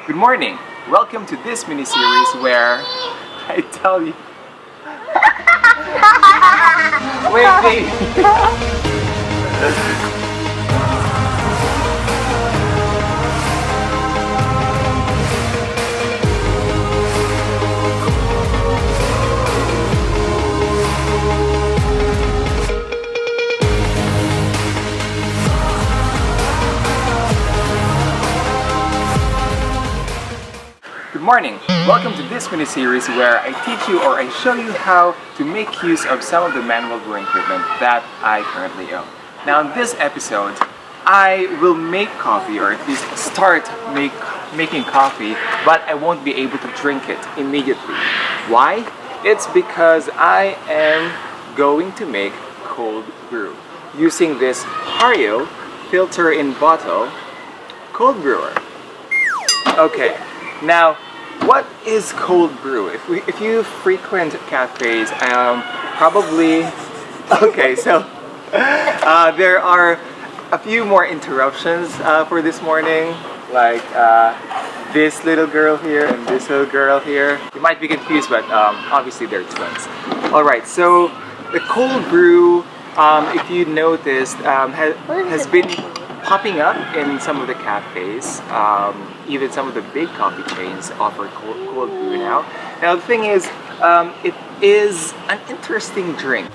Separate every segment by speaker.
Speaker 1: Good morning. Welcome to this mini-series where I tell you... Wait. Good morning! Welcome to this mini-series where I teach you or I show you how to make use of some of the manual brewing equipment that I currently own. Now in this episode, I will make coffee or at least start making coffee, but I won't be able to drink it immediately. Why? It's because I am going to make cold brew using this Hario filter in bottle cold brewer. Okay. Now, what is cold brew? If you frequent cafes, probably... Okay, so there are a few more interruptions for this morning, like this little girl here and this little girl here. You might be confused, but obviously they're twins. Alright, so the cold brew, if you noticed, has been popping up in some of the cafes. Even some of the big coffee chains offer cold brew now. Now the thing is, it is an interesting drink.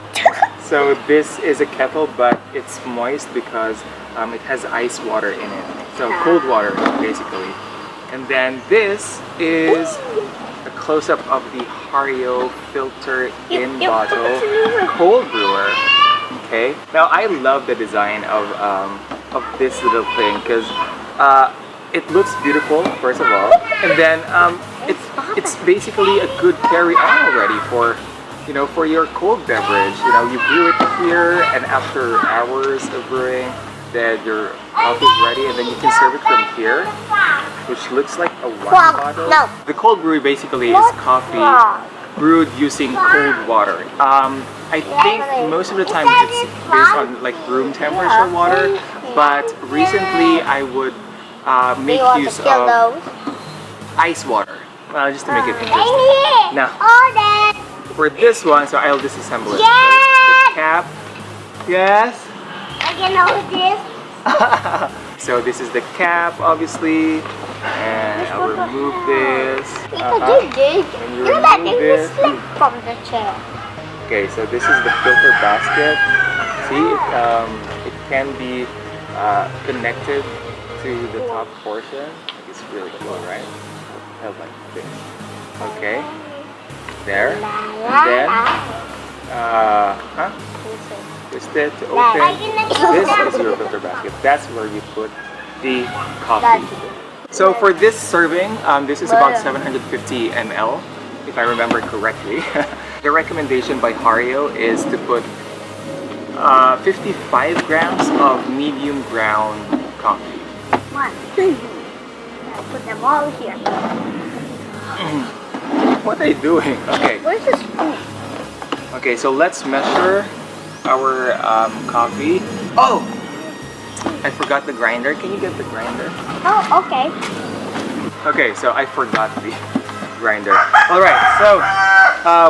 Speaker 1: So this is a kettle, but it's moist because it has ice water in it. So cold water, basically. And then this is a close-up of the Hario filter in bottle cold brewer. Okay. Now I love the design of this little thing because it looks beautiful, first of all, and then it's basically a good carry-on already for your cold beverage. You brew it here, and after hours of brewing, then your coffee is ready, and then you can serve it from here, which looks like a wine bottle. No. The cold brew basically is coffee brewed using cold water. I think most of the time it's based on like room temperature water, but recently I would make use of ice water, just to make it interesting. Now, for this one, so I'll disassemble it. The cap. Yes?
Speaker 2: I can hold this.
Speaker 1: So this is the cap, obviously, and I'll remove this.
Speaker 2: You're letting me slip from the chair.
Speaker 1: Okay, so this is the filter basket. See, it can be connected to the top portion. It's really cool, right? Held like this. Okay. There. And then twist it to open. This is your filter basket. That's where you put the coffee. So for this serving, this is about 750 ml, if I remember correctly. The recommendation by Hario is to put 55 grams of medium ground coffee.
Speaker 2: One. I put them all here.
Speaker 1: What are you doing? Okay.
Speaker 2: Where's the spoon?
Speaker 1: Okay, so let's measure our coffee. Oh! I forgot the grinder. Can you get the grinder?
Speaker 2: Oh, okay.
Speaker 1: Okay, so I forgot the grinder. Alright, so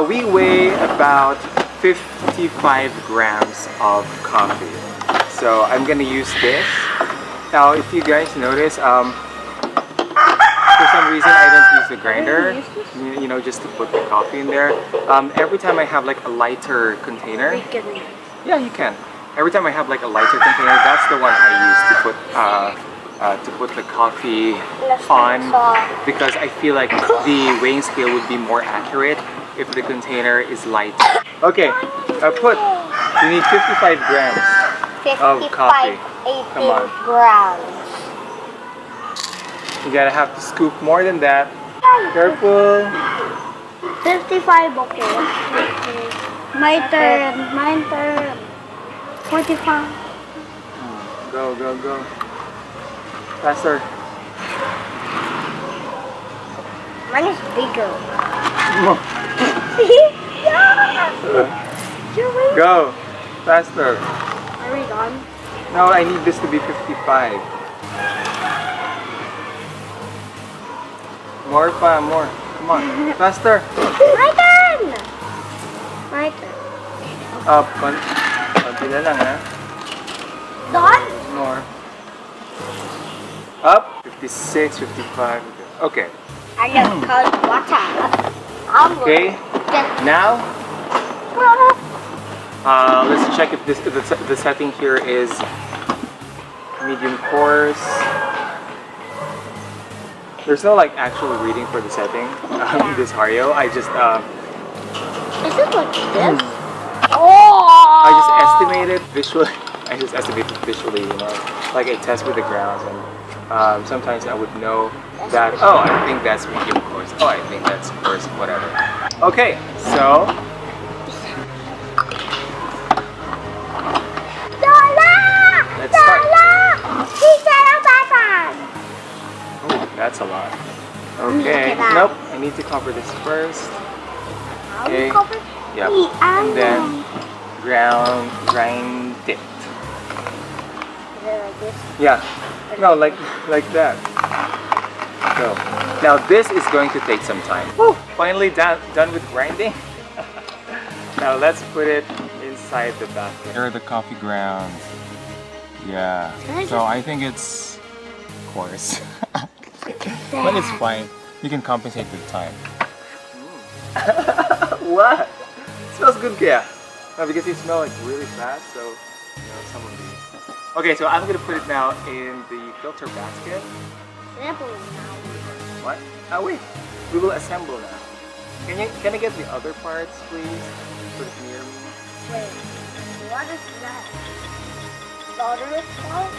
Speaker 1: we weigh about 55 grams of coffee. So I'm gonna use this. Now, if you guys notice, for some reason I don't use the grinder, just to put the coffee in there. Every time I have like a lighter container, yeah, you can. Every time I have like a lighter container, that's the one I use to put the coffee on, because I feel like the weighing scale would be more accurate if the container is light. Okay, you need 55 grams of coffee.
Speaker 2: 18
Speaker 1: Come on.
Speaker 2: grams.
Speaker 1: You gotta have to scoop more than that. Careful.
Speaker 2: 55, okay. My turn. 45.
Speaker 1: Go. Faster.
Speaker 2: Mine is bigger.
Speaker 1: Go. Faster.
Speaker 2: Are we done?
Speaker 1: No, I need this to be 55. More pa, more. Come on, faster.
Speaker 2: My turn! My turn.
Speaker 1: Up, konti na lang ha.
Speaker 2: Done?
Speaker 1: More. Up, 56, 55. Okay.
Speaker 2: I just called water. I'm
Speaker 1: Okay.
Speaker 2: Just
Speaker 1: Now, let's check if the setting here is medium coarse. There's no like actual reading for the setting this Hario. I just
Speaker 2: Is it like this? Oh!
Speaker 1: I just estimated visually. I just estimated visually, you know, like I test with the grounds, and sometimes I would know that. Oh, I think that's medium coarse. Oh, I think that's coarse. Whatever. Okay, so let's start. Oh, that's a lot. Okay. Nope. I need to cover this first. Okay. Yep. And then grind it. Yeah. No, like that. So now this is going to take some time. Woo! Finally done with grinding. Now let's put it inside the basket. Here are the coffee grounds. Yeah. So I think it's coarse. But it's fine. You can compensate with time. What? It smells good, kaya? No, because it smells like really fast, so you know some of these. Okay, so I'm gonna put it now in the filter basket. What? Oh wait, we will assemble now. Can I get the other parts, please? Put it near me.
Speaker 2: Wait, what is that? Daughter part?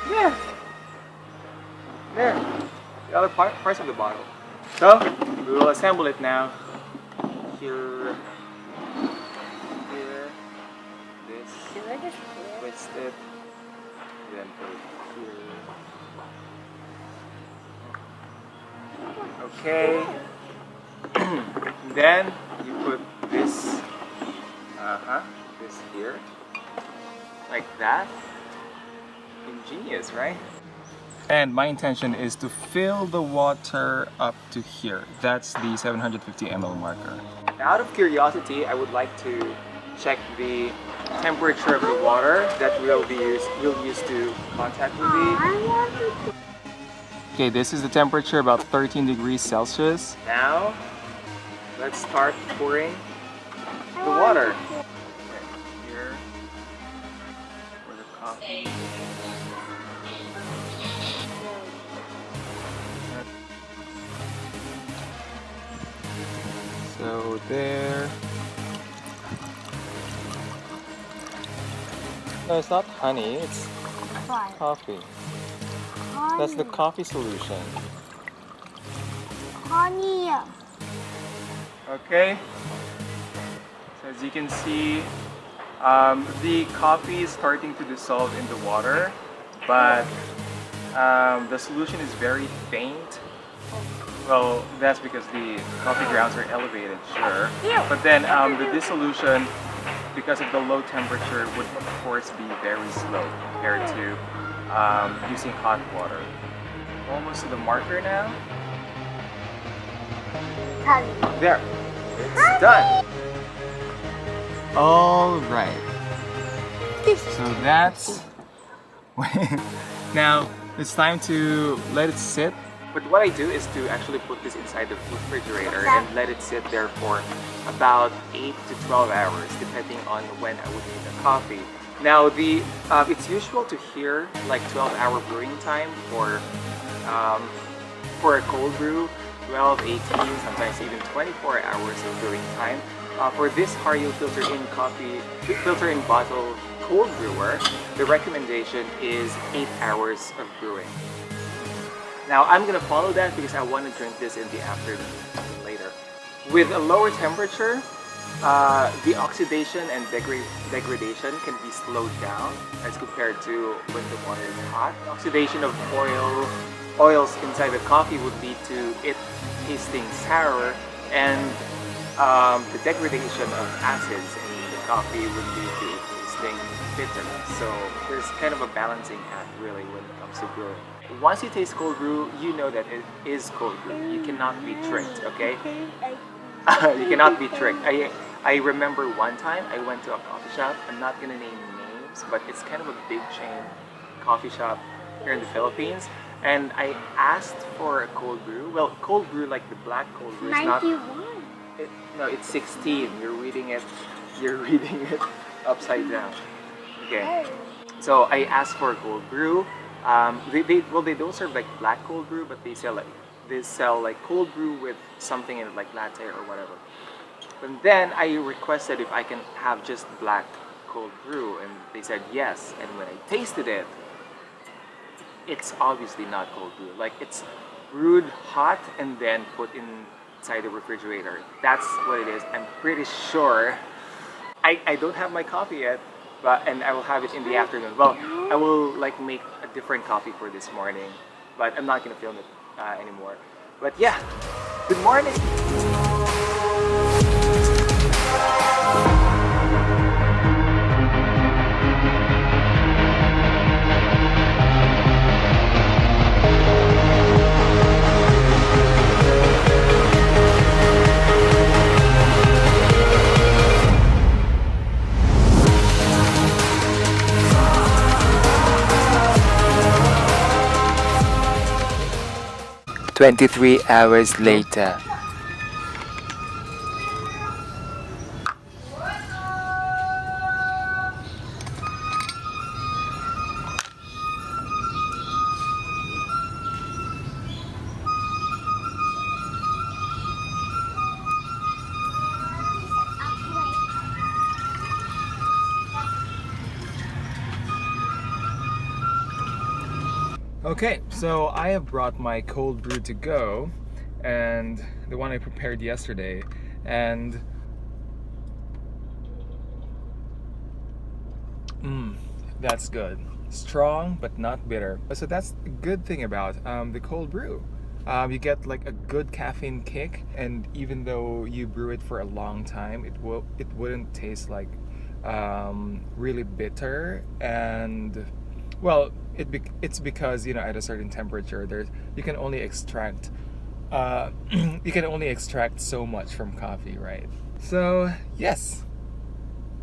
Speaker 1: Yeah. There. The other parts of the bottle. So we will assemble it now. Here. This.
Speaker 2: Can I just
Speaker 1: Twist it. Then put it here. Okay. Then you put this. This here. Like that. Ingenious, right? And my intention is to fill the water up to here. That's the 750 ml marker. Out of curiosity, I would like to check the temperature of the water that we'll use to contact with the. Okay, this is the temperature, about 13 degrees Celsius. Now, let's start pouring the water. Okay, here for the coffee. So there. No, it's not honey, it's coffee. That's the coffee solution.
Speaker 2: honey.
Speaker 1: Okay. So as you can see, the coffee is starting to dissolve in the water, but the solution is very faint. Well, that's because the coffee grounds are elevated, sure. But then the dissolution, because of the low temperature, would of course be very slow compared to using hot water. Almost to the marker now.
Speaker 2: Honey.
Speaker 1: There. It's done. All right. So that's now it's time to let it sit. But what I do is to actually put this inside the refrigerator and let it sit there for about 8 to 12 hours, depending on when I would need the coffee. Now, it's usual to hear like 12-hour brewing time for a cold brew, 12, 18, sometimes even 24 hours of brewing time. For this Hario filter in bottle cold brewer, the recommendation is 8 hours of brewing. Now I'm gonna follow that because I want to drink this in the afternoon later. With a lower temperature, the oxidation and degradation can be slowed down as compared to when the water is hot. Oxidation of oils inside the coffee would lead to it tasting sour, and the degradation of acids in the coffee would lead to it tasting bitter. So there's kind of a balancing act really when it comes to brewing. once you taste cold brew, you know that it is cold brew. You cannot be tricked, okay? You cannot be tricked. I remember one time I went to a coffee shop. I'm not gonna name names, but it's kind of a big chain coffee shop here in the Philippines. And I asked for a cold brew. Well, cold brew, like the black cold brew, is not.
Speaker 2: 91.
Speaker 1: No, it's 16. You're reading it. You're reading it upside down. Okay. So I asked for a cold brew. They don't serve like black cold brew, but they sell like cold brew with something in it, like latte or whatever. And then I requested if I can have just black cold brew, and they said yes. And when I tasted it, it's obviously not cold brew. Like, it's brewed hot and then put inside the refrigerator. That's what it is. I'm pretty sure. I don't have my coffee yet, and I will have it in the afternoon. Well, I will like make a different coffee for this morning, but I'm not gonna film it anymore. But yeah, good morning. "23 hours later." Okay, so I have brought my cold brew to go, and the one I prepared yesterday, and that's good. Strong but not bitter. So that's the good thing about the cold brew. You get like a good caffeine kick, and even though you brew it for a long time, it wouldn't taste like really bitter. And well, it's because, you know, at a certain temperature, you can only extract you can only extract so much from coffee, right? So yes,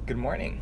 Speaker 1: good morning.